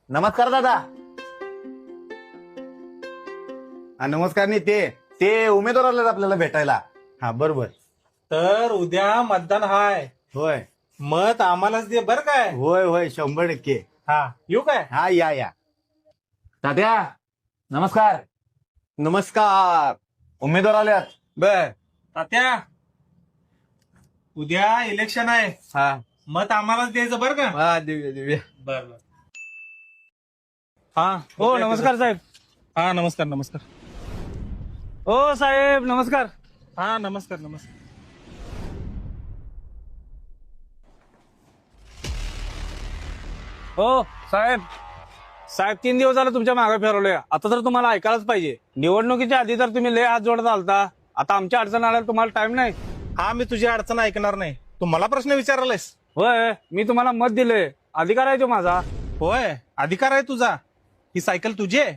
नमस्कार दादा. नमस्कार. नाही ते उमेदवार आलेत आपल्याला भेटायला. हा बरोबर. तर उद्या मतदान हाय. होय मत आम्हालाच दे बर काय. होय होय 100%. हा येऊ काय. हा या. तात्या नमस्कार. नमस्कार. उमेदवार आल्यात. बर. तात्या उद्या इलेक्शन आहे. हा मत आम्हालाच द्यायचं बर का. हा दिव्या बर बर. हा हो नमस्कार साहेब. हा नमस्कार. हो साहेब नमस्कार. हा नमस्कार. हो साहेब. साहेब 3 दिवस झाले तुमच्या मागे फिरवलोय. आता तर तुम्हाला ऐकायलाच पाहिजे. निवडणुकीच्या आधी तर तुम्ही लय हात जोडत आलता. आता आमच्या अडचण आल्याला तुम्हाला टाइम नाही. हा मी तुझी अडचण ऐकणार नाही. तू मला प्रश्न विचारलायस. होय मी तुम्हाला मत दिले. अधिकार आहे तो माझा. होय अधिकार आहे तुझा. ही सायकल तुझी आहे.